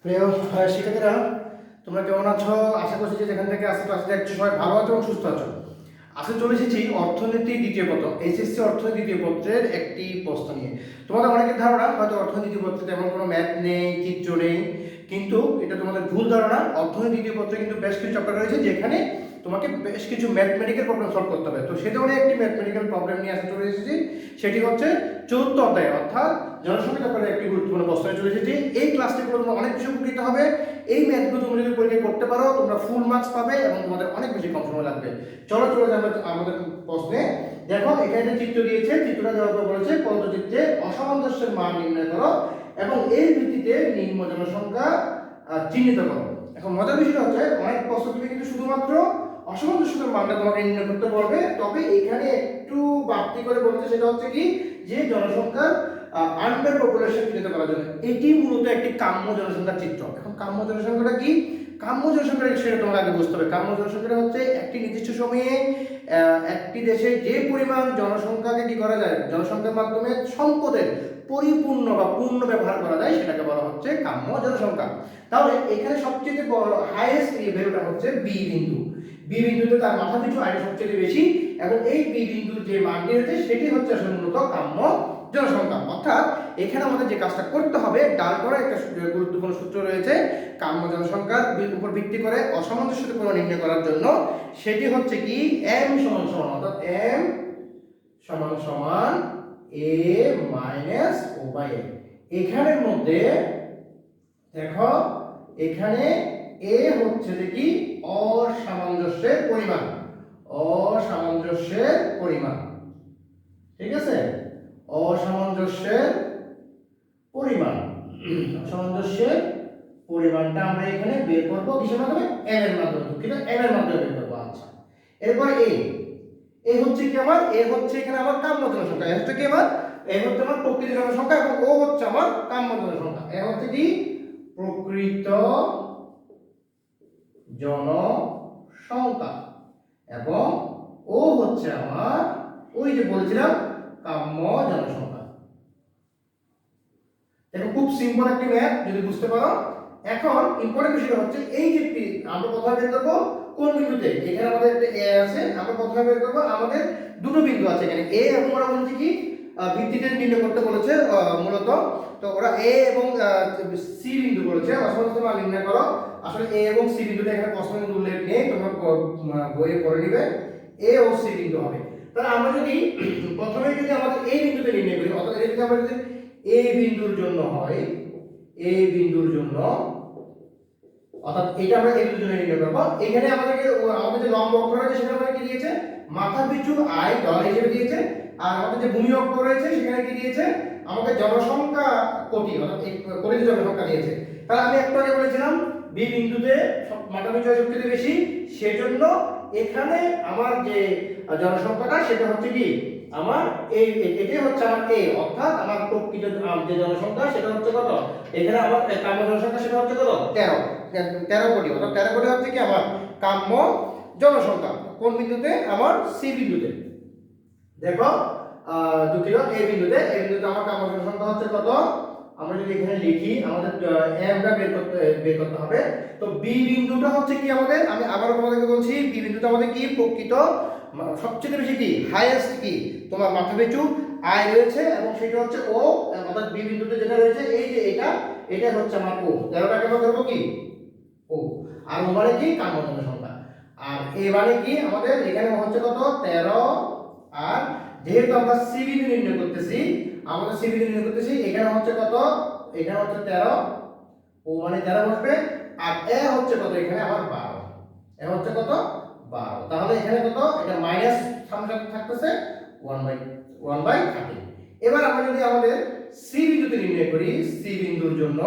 প্রিয় শিক্ষার্থীরা, তোমরা কেমন আছো? আশা করছি যে যেখান থেকে আসতে আসতে একটু সবাই ভালো আছো এবং সুস্থ আছো। আজকে চলে এসেছি অর্থনীতি দ্বিতীয় পত্র, এইচএসসি অর্থনীতি দ্বিতীয় পত্রের একটি প্রশ্ন নিয়ে। তোমাদের অনেকের ধারণা হয়তো অর্থনীতি দ্বিতীয় পত্রে তেমন কোনো ম্যাথ নেই, চিত্র নেই, কিন্তু এটা তোমাদের ভুল ধারণা। অর্থনীতি দ্বিতীয় পত্রে কিন্তু বেশ কিছু চ্যাপ্টার রয়েছে যেখানে তোমাকে বেশ কিছু ম্যাথমেটিক্যাল প্রবলেম সলভ করতে হবে। তো সে ধরনের একটি ম্যাথমেটিক্যাল প্রবলেম নিয়ে আসতে চলে এসেছি, সেটি হচ্ছে চতুর্থ অধ্যায় অর্থাৎ জনসংখ্যা ব্যাপারে একটি গুরুত্বপূর্ণ প্রশ্নে চলে এসেছি। এই ক্লাসটি করে তোমরা অনেক বেশি উপকৃত হবে। এই ম্যাথগুলো তোমরা যদি পরীক্ষা করতে পারো তোমরা ফুল মার্কস পাবে এবং তোমাদের অনেক বেশি কম সময় লাগবে। চলো চলে যাবো আমাদের প্রশ্নে। দেখো এখানে একটা চিত্র দিয়েছে, চিত্রটা দেওয়ার পর বলেছে পদ্ধতিতে অসামঞ্জস্যের মান নির্ণয় করো এবং এর ভিত্তিতে নিম্ন জনসংখ্যা চিহ্নিত করো। এখন মজার বিষয়টা হচ্ছে অনেক প্রশ্ন তুমি কিন্তু শুধুমাত্র অসামঞ্জস্যের মানটা তোমাকে নির্ণয় করতে পারবে, তবে এখানে একটু বাড়তি করে বলছে, সেটা হচ্ছে কি যে জনসংখ্যার আন্ডার পপুলেশন চিহ্নিত করার জন্য। এটি মূলত একটি কাম্য জনসংখ্যার চিত্র। এখন কাম্য জনসংখ্যাটা কি? কাম্য জনসংখ্যা সেটা তোমাকে আগে বুঝতে হবে। কাম্য জনসংখ্যাটা হচ্ছে একটি নির্দিষ্ট সময়ে একটি দেশে যে পরিমাণ জনসংখ্যাকে কি করা যায়, জনসংখ্যার মাধ্যমে সম্পদের পরিপূর্ণ বা পূর্ণ ব্যবহার করা যায়, সেটাকে বলা হচ্ছে কাম্য জনসংখ্যা। তাহলে এখানে সবচেয়ে বড় হাইয়েস্ট এই ভ্যালুটা হচ্ছে বি বিন্দু। বি বিন্দুতে তার মাথা পিছু আয় সবচেয়ে বেশি এবং এই বি বিন্দুর যে মানটি রয়েছে সেটি হচ্ছে আসলে মূলত কাম্য জনসংখ্যা। অর্থাৎ এখানে আমাদের যে কাজটা করতে হবে, ডালটনের একটা গুরুত্বপূর্ণ সূত্র রয়েছে কাম্য জনসংখ্যার উপর ভিত্তি করে অসামঞ্জস্যতা পরিমাণ নির্ণয় করার জন্য। সেটি হচ্ছে কি m সমান সমান, অর্থাৎ m সমান সমান a minus o by n। এখানের মধ্যে দেখো এখানে a হচ্ছে যে কি অসামঞ্জস্যের পরিমাণ, অসামঞ্জস্যের পরিমাণ, ঠিক আছে, অসামঞ্জস্যের পরিমাণ। অসামঞ্জস্যের পরিমাণটা আমরা এখানে বের করব কিসের মাধ্যমে? m এর মাধ্যমে। দুঃখিত, m এর মাধ্যমে বের করব। আচ্ছা, এরপরে a হচ্ছে কি আমার, a হচ্ছে এখানে আমার কাম্য জনসংখ্যা, a হচ্ছে কি আমার, a হচ্ছে আমার প্রকৃত জনসংখ্যা এবং o হচ্ছে আমার কাম্য জনসংখ্যা। a হচ্ছে কি প্রকৃত জনসংখ্যা এবং ও হচ্ছে আমার ওই যে বলেছিলাম কাম্য জনসংখ্যা। দেখো খুব সিম্পল একটি ম্যাথ যদি বুঝতে পারো। এখন ইম্পর্টেন্ট বিষয়টা হচ্ছে এই যে আমরা প্রথমে বের করব কোন বিন্দুতে, এখানে আমাদের একটা a আছে, আমরা প্রথমে বের করব আমাদের দুটো বিন্দু আছে এখানে a এবং ওরা বলছে কি ভিত্তিতে নির্ণয় করতে বলেছে মূলত। তো ওরা a এবং c বিন্দু বলেছে অসামঞ্জস্য মান নির্ণয় করো। আসলে a এবং c বিন্দুটা এখানে প্রশ্নের উল্লেখ নেই, তোমরা বইয়ে পড়ে নিবে। a ও c বিন্দু হবে। তাহলে আমরা যদি প্রথমে যদি আমাদের এই বিন্দুতে নির্ণয় করি, অর্থাৎ এটা যদি আমরা যদি a বিন্দুর জন্য হয়, a বিন্দুর জন্য, অর্থাৎ এটা আমরা a বিন্দুর জন্য নির্ণয় করব। এখানে আমাদেরকে আমাদের যে লম্ব অক্ষ রয়েছে সেটা আমাদের কি দিয়েছে, মাথা পিছু আয় দল হিসেবে দিয়েছে। আর আমাদের যে ভূমি অক্ষ রয়েছে সেখানে কি দিয়েছে, আমাদের জনসংখ্যা কোটি, অর্থাৎ এই কোটির জনসংখ্যা দিয়েছে। তাহলে আমি একটু আগে বলেছিলাম বি বিন্দুতে মাথা পিছু আয় সবচেয়ে বেশি, সেজন্য এখানে আমার যে জনসংখ্যাটা সেটা হচ্ছে কি আমার এটাই হচ্ছে আমার a, অর্থাৎ আমার প্রকৃত যে জনসংখ্যা সেটা হচ্ছে কত, এখানে আমার কাম্য জনসংখ্যা সেটা হচ্ছে কত 13 কোটি। অর্থাৎ 13 কোটি হচ্ছে কি আমার কাম্য জনসংখ্যা। কোন বিন্দুতে? আমার সি বিন্দুতে। দেখো দুঃখিত, a বিন্দুতে আমার কাম্য জনসংখ্যা হচ্ছে কত, আমরা যদি এখানে লিখি আমাদের m টা বের করতে হবে। তো বি বিন্দুটা হচ্ছে কি আমাদের, আমি আবারো তোমাদেরকে বলছি, বি বিন্দুটা আমাদের কি প্রকৃত সবচেয়ে বেশি কি হাইয়েস্ট কি তোমার মাথা পিছু আয় রয়েছে এবং সেটা হচ্ছে ও, অর্থাৎ বি বিন্দুতে যেটা রয়েছে এই যে এটা হচ্ছে আমার ও। 13টাকে আমরা ধরবো কি ও, আর ও মানে কি কাম্য জনসংখ্যা, আর এ মানে কি আমাদের এখানে হচ্ছে কত 13। আর যেহেতু আমরা সি বিন্দু নির্ণয় করতেছি, আমাদের সি বিন্দু নির্ণয় করতেছি, এখানে হচ্ছে কত, এখানে হচ্ছে 13, ও মানে 13 বসবে। আর এ হচ্ছে কত, এখানে আমার 12, এ হচ্ছে কত 12। তাহলে এখানে কত, এটা মাইনাস সামনে থাকতেছে 1/30। এবার আমরা যদি আমাদের সি বিন্দুতে নির্ণয় করি, সি বিন্দুর জন্য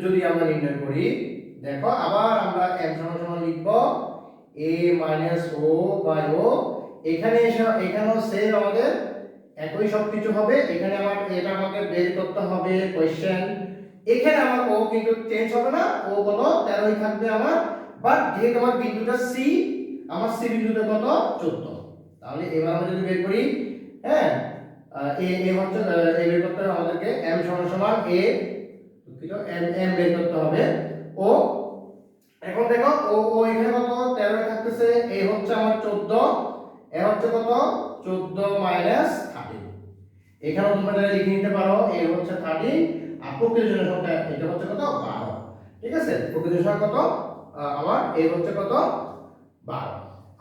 যদি আমরা নির্ণয় করি, দেখো আবার আমরা m সমান সমান লিখব a minus o by o। এখানে এখানেও সেম আমাদের একই সবকিছু হবে। এখানে আমার এটা আমাকে বের করতে হবে কোশ্চেন। এখানে আমার ও কিন্তু চেঞ্জ হবে না, ও কত 13ই থাকবে আমার। বাট যেহেতু আমার বিন্দুটা সি, আমার সি বিন্দুতে কত 14। তাহলে এবার আমরা যদি বের করি, হ্যাঁ এ হচ্ছে এ বের করতে হবে আমাদেরকে m সমান সমান a দুঃখিত এম বের করতে হবে ও। এখন দেখো ও এখানে কত 13 থাকতেছে, এই হচ্ছে আমার 14, এ হচ্ছে কত 14 মাইনাস 13। এখানেও তোমরা লিখে নিতে পারো, এই হচ্ছে 13 আর প্রকৃত জনসংখ্যা এটা হচ্ছে কত 12। ঠিক আছে, প্রকৃত জনসংখ্যা কত আমার এই হচ্ছে কত 12,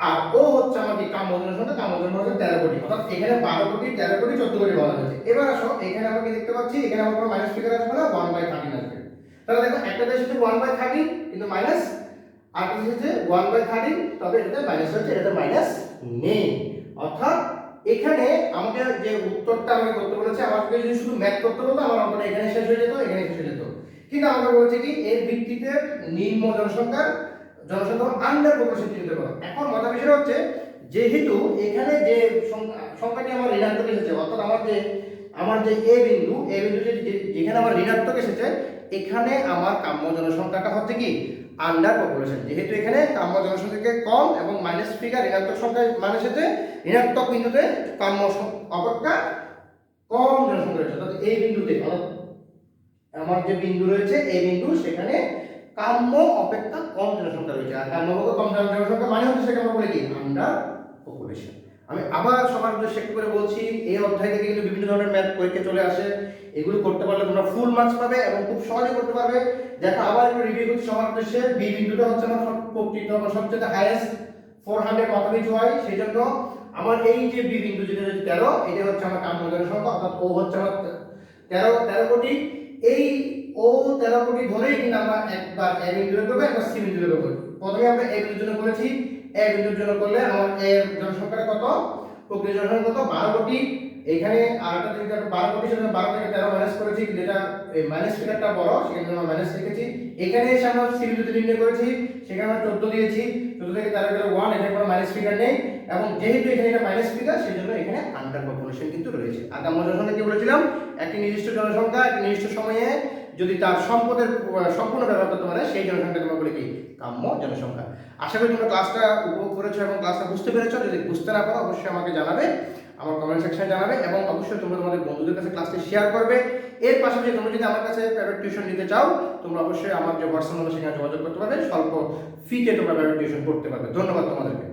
আর ও হচ্ছে আমার কি কাম্য জনসংখ্যা, কাম্য জনসংখ্যা 13 কোটি, অর্থাৎ এখানে 12 কোটি 13 কোটি 14 কোটি বলা হয়েছে। এবার আসো এখানে আমরা কি দেখতে পাচ্ছি, এখানে আমার কোনো মাইনাস ফিগার আসবে না, 1/13 আসবে। তাহলে দেখো একটা দেশ হচ্ছে 1/13 কিন্তু মাইনাস, আর একটা দেশ হচ্ছে 1/13 তবে এটাতে মাইনাস হচ্ছে, এটাতে মাইনাস নেই। অর্থাৎ এখানে আমাকে যে উত্তরটা আমাকে করতে বলেছে, আমাকে যদি শুধু ম্যাথ করতে বলতো আমার অঙ্কটা এখানে শেষ হয়ে যেত, এখানে শেষ হয়ে যেত। কিন্তু আমাকে বলেছে কি এর ভিত্তিতে নিম্ন জনসংখ্যা আন্ডার পপুলেশন চিহ্নিত করো। এখন মজার বিষয় হচ্ছে যেহেতু এখানে যে সংখ্যাটি আমার ঋণাত্মক এসেছে, অর্থাৎ আমার যে এ বিন্দু যেখানে আমার ঋণাত্মক এসেছে, এখানে আমার কাম্য জনসংখ্যাটা হচ্ছে কি আন্ডার পপুলেশন। যেহেতু এখানে কাম্য জনসংখ্যা কম এবং মাইনাস ফিগার ঋণাত্মক সংখ্যা মানে সাথে ঋণাত্মক বিন্দুতে কাম্য অপেক্ষা কম জনসংখ্যা রয়েছে, অর্থাৎ এই বিন্দুতে আমার যে বিন্দু রয়েছে এই বিন্দু সেখানে কাম্য অপেক্ষা কম জনসংখ্যা রয়েছে। আর কাম্য অপেক্ষা কম জনসংখ্যা মানে হচ্ছে সেটা আমরা বলি কি আন্ডার পপুলেশন। আমি আবার সবার উদ্দেশ্যে একটু করে বলছি, এই অধ্যায় থেকে কিন্তু বিভিন্ন ধরনের ম্যাথ পরীক্ষা চলে আসে, এগুলো করতে পারলে তোমরা ফুল মার্কস পাবে এবং খুব সহজে করতে পারবে। দেখো আবার একটু রিভিউ করছি সবার উদ্দেশ্যে, বি বিন্দুটা হচ্ছে আমার প্রকৃত সবচেয়ে হাইয়েস্ট 400 মাথাপিছু হয়, সেই জন্য আমার এই যে বি বিন্দু যেটা হচ্ছে 13, এটা হচ্ছে আমার কাম্য জনসংখ্যা, অর্থাৎ ও হচ্ছে আমার 13 কোটি। এই ও 13 কোটি ধরেই কিন্তু আমরা একবার এ বিন্দু করব, একবার সি বিন্দু করব। প্রথমে আমরা এ বিন্দুর জন্য করেছি, এ বিন্দুর জন্য করলে আমার এর জনসংখ্যাটা কত, প্রকৃত জনসংখ্যা কত 12 কোটি। এখানে আরেকটা দিকে 12 কোটি সাথে 12 থেকে 13 মাইনাস করেছি, যেটা এই মাইনাস ফিগারটা বড় সেখানে আমরা মাইনাস লিখেছি। এখানে এসে আমরা সি বিন্দুতে নির্ণয় করেছি, সেখানে আমরা 14 দিয়েছি, 14 থেকে 13 গেলে 1, এখানে কোনো মাইনাস ফিগার নেই এবং যেহেতু এখানে এটা মাইনাস ফিগার সেজন্য এখানে আন্ডার পপুলেশন কিন্তু রয়েছে। আর কাম্য জনসংখ্যা কি বলেছিলাম, একটি নির্দিষ্ট জনসংখ্যা একটি নির্দিষ্ট সময়ে যদি তার সম্পদের সম্পূর্ণ ব্যবহার করতে পারে সেই জনসংখ্যাকে আমরা বলি কি কাম্য জনসংখ্যা। আশা করি তোমরা ক্লাসটা উপভোগ করেছো এবং ক্লাসটা বুঝতে পেরেছো। যদি বুঝতে না পারো অবশ্যই আমাকে জানাবে, আমার কমেন্ট সেকশনে জানাবে এবং অবশ্যই তোমরা তোমাদের বন্ধুদের কাছে ক্লাসটি শেয়ার করবে। এর পাশাপাশি তোমরা যদি আমার কাছে প্রাইভেট টিউশন নিতে চাও, তোমরা অবশ্যই আমার যে হোয়াটসঅ্যাপ নম্বর সেখানে যোগাযোগ করতে পারবে, স্বল্প ফিতে তোমরা প্রাইভেট টিউশন করতে পারবে। ধন্যবাদ তোমাদেরকে।